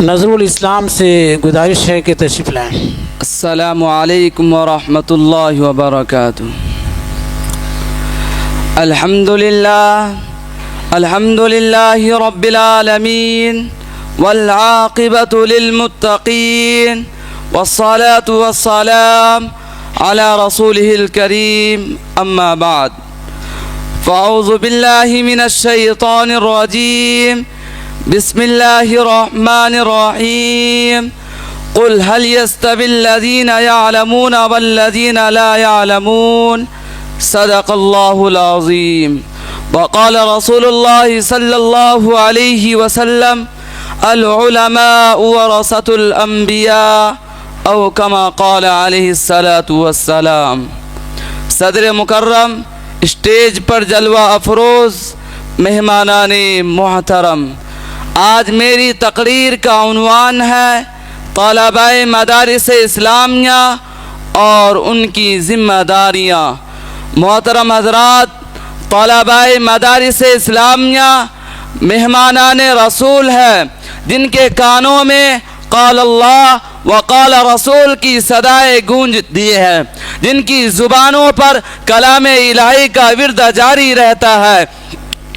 نظر الاسلام سے گزارش ہے کہ تشریف لائیں۔ السلام علیکم ورحمۃ اللہ وبرکاتہ۔ الحمد للہ رب العالمین والعاقبۃ للمتقین والصلاة والسلام على رسوله الكریم اما بعد فاعوذ باللہ من الشیطان الرجیم بسم اللہ الرحمن الرحیم قل هل يستوي الذين يعلمون والذين لا يعلمون صدق اللہ العظیم۔ وقال رسول اللہ صلی اللہ علیہ وسلم العلماء ورثة الانبیاء او کما قال علیہ الصلاة والسلام۔ صدر مکرم، اسٹیج پر جلوہ افروز، مہمانان محترم، آج میری تقریر کا عنوان ہے طلباء مدارس اسلامیہ اور ان کی ذمہ داریاں۔ محترم حضرات، طلباء مدارس اسلامیہ مہمانان رسول ہے جن کے کانوں میں قال اللہ وقال رسول کی صدائے گونج دی ہے، جن کی زبانوں پر کلام الہی کا ورد جاری رہتا ہے،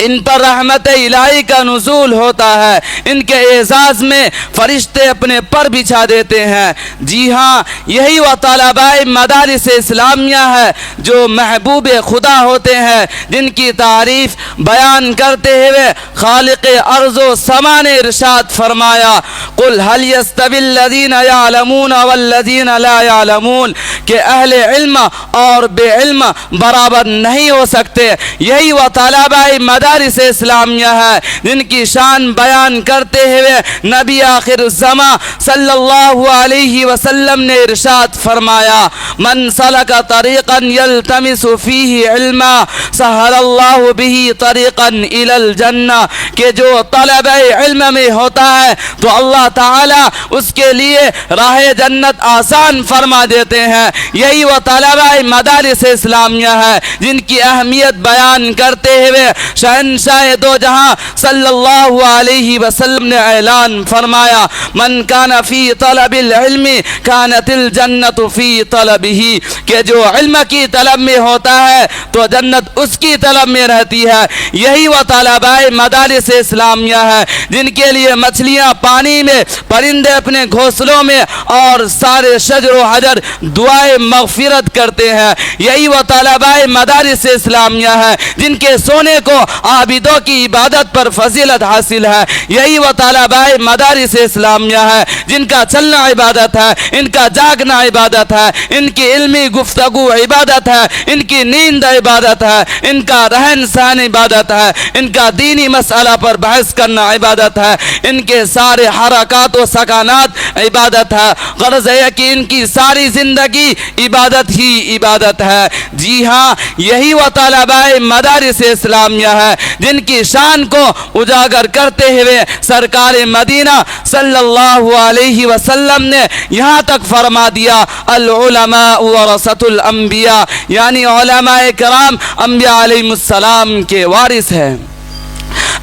ان پر رحمت الہی کا نزول ہوتا ہے، ان کے اعزاز میں فرشتے اپنے پر بچھا دیتے ہیں۔ جی ہاں، یہی وہ طلباء مدارس اسلامیہ ہے جو محبوب خدا ہوتے ہیں، جن کی تعریف بیان کرتے ہوئے خالق ارض و سما نے ارشاد فرمایا قل هل يستوي الذين يعلمون والذين لا يعلمون، کہ اہل علم اور بے علم برابر نہیں ہو سکتے۔ یہی وہ طلباء مدارس اسلامیہ ہے جن کی شان بیان کرتے ہوئے نبی آخر الزمان صلی اللہ علیہ وسلم نے ارشاد فرمایا من سلک طریقا یلتمس فیہ علما سہل اللہ بہ طریقا الی الجنہ، کہ جو طلب علم میں ہوتا ہے تو اللہ تعالی اس کے لیے راہ جنت آسان فرما دیتے ہیں۔ یہی وہ طلباء مدارس اسلامیہ ہے جن کی اہمیت بیان کرتے ہوئے شہنشاہ دو جہاں صلی اللہ علیہ وسلم نے اعلان فرمایا من کان فی طلب العلم کانت الجنت فی طلبہ، کہ جو علم کی طلب میں ہوتا ہے تو جنت اس کی طلب میں رہتی ہے۔ یہی وہ طلباء مدارس اسلامیہ ہے جن کے لیے مچھلیاں پانی میں، پرندے اپنے گھونسلوں میں اور سارے شجر و حجر دعائے مغفرت کرتے ہیں۔ یہی وہ طلباء مدارس اسلامیہ ہے جن کے سونے کو عابدوں کی عبادت پر فضیلت حاصل ہے۔ یہی وہ طلباء مدارس اسلامیہ ہے جن کا چلنا عبادت ہے، ان کا جاگنا عبادت ہے، ان کی علمی گفتگو عبادت ہے، ان کی نیند عبادت ہے، ان کا رہن سہن عبادت ہے، ان کا دینی مسئلہ پر بحث کرنا عبادت ہے، ان کے سارے حرکات و سکانات عبادت ہے۔ غرض ہے کہ ان کی ساری زندگی عبادت ہی عبادت ہے۔ جی ہاں، یہی وہ طلباء مدارس اسلامیہ ہے جن کی شان کو اجاگر کرتے ہوئے سرکار مدینہ صلی اللہ علیہ وسلم نے یہاں تک فرما دیا العلماء ورثۃ الانبیاء، یعنی علماء کرام انبیاء علیہ السلام کے وارث ہیں۔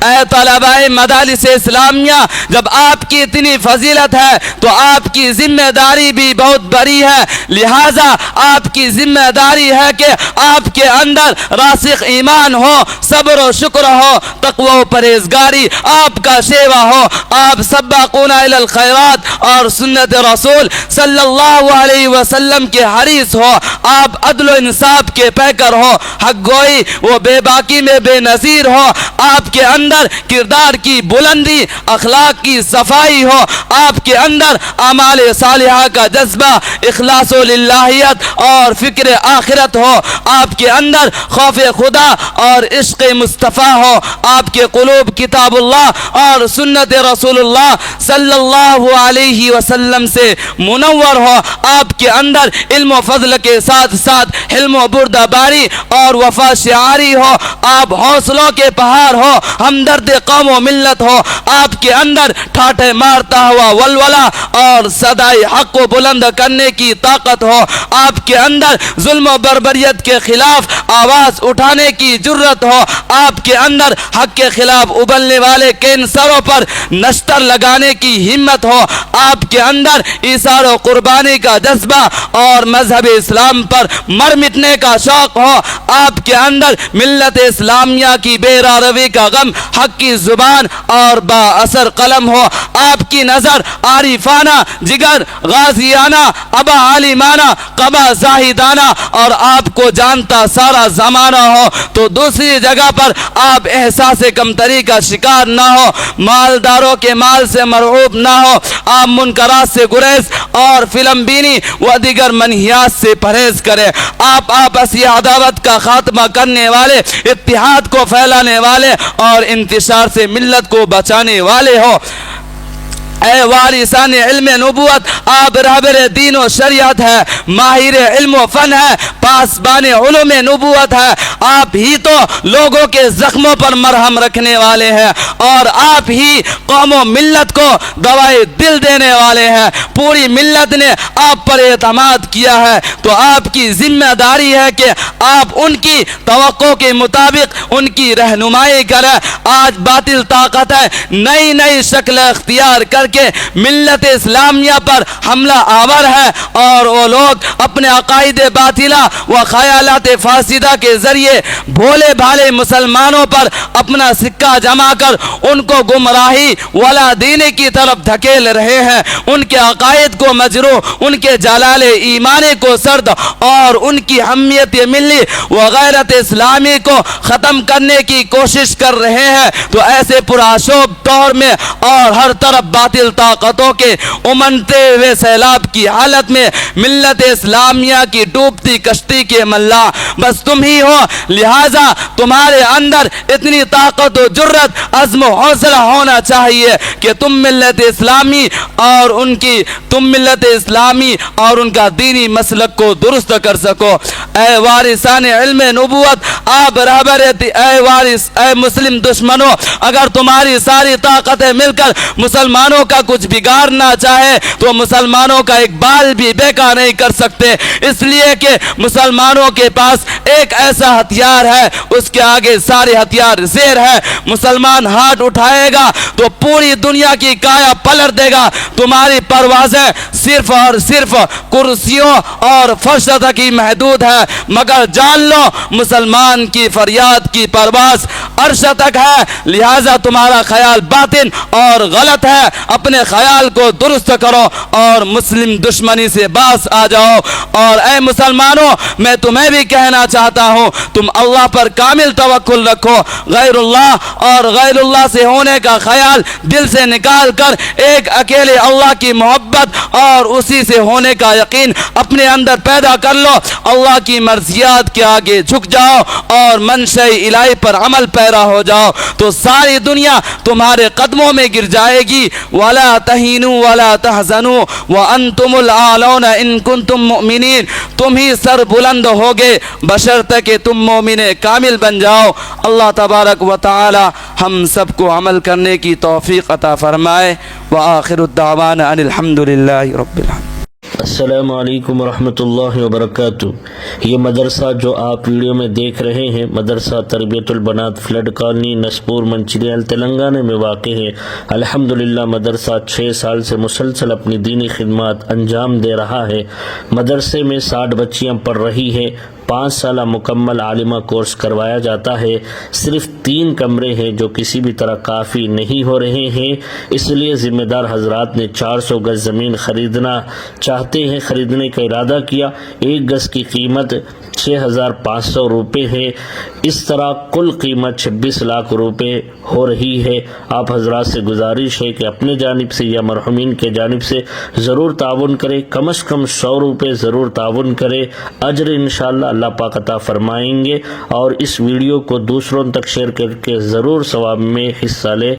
اے طلباء مدارس اسلامیہ، جب آپ کی اتنی فضیلت ہے تو آپ کی ذمہ داری بھی بہت بڑی ہے، لہٰذا آپ کی ذمہ داری ہے کہ آپ کے اندر راسخ ایمان ہو، صبر و شکر ہو، تقوی و پرہیزگاری آپ کا شیوا ہو، آپ سباقون الی الخیرات اور سنت رسول صلی اللہ علیہ وسلم کے حریص ہو، آپ عدل و انصاف کے پیکر ہو، حق گوئی و بے باکی میں بے نظیر ہو، آپ کے اندر کردار کی بلندی، اخلاق کی صفائی ہو، آپ کے اندر اعمال صالحہ کا جذبہ، اخلاص و للہیت اور فکر آخرت ہو، آپ کے اندر خوف خدا اور عشق مصطفیٰ ہو، آپ کے قلوب کتاب اللہ اور سنت رسول اللہ صلی اللہ علیہ وسلم سے منور ہو، آپ کے اندر علم و فضل کے ساتھ ساتھ حلم و بردباری اور وفا شعاری ہو، آپ حوصلوں کے پہاڑ ہو، ہم ہمدرد قوم و ملت ہو، آپ کے اندر ٹھاٹھے مارتا ہوا ولولہ اور صدائے حق کو بلند کرنے کی طاقت ہو، آپ کے اندر ظلم و بربریت کے خلاف آواز اٹھانے کی جرت ہو، آپ کے اندر حق کے خلاف ابلنے والے کینسروں پر نشتر لگانے کی ہمت ہو، آپ کے اندر ایثار و قربانی کا جذبہ اور مذہب اسلام پر مر مٹنے کا شوق ہو، آپ کے اندر ملت اسلامیہ کی بے راروی کا غم، حق کی زبان اور با اثر قلم ہو، آپ کی نظر عارفانہ، جگر غازیانہ، ابا عالمانہ، قبا زاہدانہ اور آپ کو جانتا سارا زمانہ ہو، تو دوسری جگہ پر آپ احساس کمتری کا شکار نہ ہو، مالداروں کے مال سے مرعوب نہ ہو، آپ منکرات سے گریز اور فلم بینی و دیگر منہیات سے پرہیز کرے، آپ آپسی عداوت کا خاتمہ کرنے والے، اتحاد کو پھیلانے والے اور انتشار سے ملت کو بچانے والے ہو۔ اے وارثان علم نبوت، آپ رہبر دین و شریعت ہے، ماہر علم و فن ہے، پاسبان علوم نبوت ہے، آپ ہی تو لوگوں کے زخموں پر مرہم رکھنے والے ہیں اور آپ ہی قوم و ملت کو دوائے دل دینے والے ہیں۔ پوری ملت نے آپ پر اعتماد کیا ہے تو آپ کی ذمہ داری ہے کہ آپ ان کی توقع کے مطابق ان کی رہنمائی کریں۔ آج باطل طاقت ہے نئی نئی شکل اختیار کر کے ملت اسلامیہ پر حملہ آور ہے اور وہ لوگ اپنے عقائد باطلہ و خیالات فاسدہ کے ذریعے بھولے بھالے مسلمانوں پر اپنا سکہ جما کر ان کو گمراہی ولا دین کی طرف دھکیل رہے ہیں، ان کے عقائد کو مجروح، ان کے جلال ایمانی کو سرد اور ان کی حمیت ملی و غیرت اسلامی کو ختم کرنے کی کوشش کر رہے ہیں۔ تو ایسے پرآشوب دور میں اور ہر طرف باطل طاقتوں کے امنتے ہوئے سیلاب کی حالت میں ملت اسلامیہ کی ڈوبتی کشتی کے ملا بس تم ہی ہو، لہذا تمہارے اندر اتنی طاقت و جرت، عزم و حوصلہ ہونا چاہیے کہ تم ملت اسلامی اور ان کا دینی مسلک کو درست کر سکو۔ اے وارثان علم نبوت، آپ رہبر اے مسلم دشمنوں، اگر تمہاری ساری طاقتیں مل کر مسلمانوں کا کچھ بگاڑنا چاہے تو مسلمانوں کا ایک بال بھی بیکار نہیں کر سکتے، اس لیے کہ مسلمانوں کے پاس ایک ایسا ہتھیار ہے، اس کے آگے سارے ہتھیار زیر ہے۔ مسلمان ہاتھ اٹھائے گا تو پوری دنیا کی کایا پلٹ دے گا۔ تمہاری پروازیں صرف اور صرف کرسیوں اور فرش تک ہی محدود ہے، مگر جان لو مسلمان کی فریاد کی پرواز عرش تک ہے، لہذا تمہارا خیال باطن اور غلط ہے، اپنے خیال کو درست کرو اور مسلم دشمنی سے باز آ جاؤ۔ اور اے مسلمانوں، میں تمہیں بھی کہنا چاہتا ہوں، تم اللہ پر کامل توکل رکھو، غیر اللہ سے ہونے کا خیال دل سے نکال کر ایک اکیلے اللہ کی محبت اور اسی سے ہونے کا یقین اپنے اندر پیدا کر لو، اللہ کی مرضیات کے آگے جھک جاؤ اور منشاء الہی پر عمل پیرا ہو جاؤ، تو ساری دنیا تمہارے قدموں میں گر جائے گی۔ وَلَا تَهِنُوا وَلَا تَحْزَنُوا وَأَنْتُمُ الْأَعْلَوْنَ إِن كُنتُم مُؤْمِنِينَ، تم ہی سر بلند ہوگے بشرطے کہ تم مومن کامل بن جاؤ۔ اللہ تبارک و تعالی ہم سب کو عمل کرنے کی توفیق عطا فرمائے۔ وآخر الدعوانا ان الحمد للہ رب العالمین۔ السلام علیکم ورحمۃ اللہ وبرکاتہ۔ یہ مدرسہ جو آپ ویڈیو میں دیکھ رہے ہیں، مدرسہ تربیت البنات فلڈ کالونی نسپور منچریال تلنگانہ میں واقع ہے۔ الحمدللہ مدرسہ 6 سال سے مسلسل اپنی دینی خدمات انجام دے رہا ہے۔ مدرسے میں 60 بچیاں پڑھ رہی ہے۔ 5 سالہ مکمل عالمہ کورس کروایا جاتا ہے۔ صرف 3 کمرے ہیں جو کسی بھی طرح کافی نہیں ہو رہے ہیں، اس لیے ذمہ دار حضرات نے 400 گز زمین خریدنا چاہتے ہیں، خریدنے کا ارادہ کیا۔ 1 گز کی قیمت 6,500 روپے ہے۔ اس طرح کل قیمت 26 لاکھ روپے ہو رہی ہے۔ آپ حضرات سے گزارش ہے کہ اپنے جانب سے یا مرحومین کے جانب سے ضرور تعاون کریں، کم از کم 100 روپے ضرور تعاون کریں، اجر انشاءاللہ اللہ پاک عطا فرمائیں گے۔ اور اس ویڈیو کو دوسروں تک شیئر کر کے ضرور ثواب میں حصہ لیں۔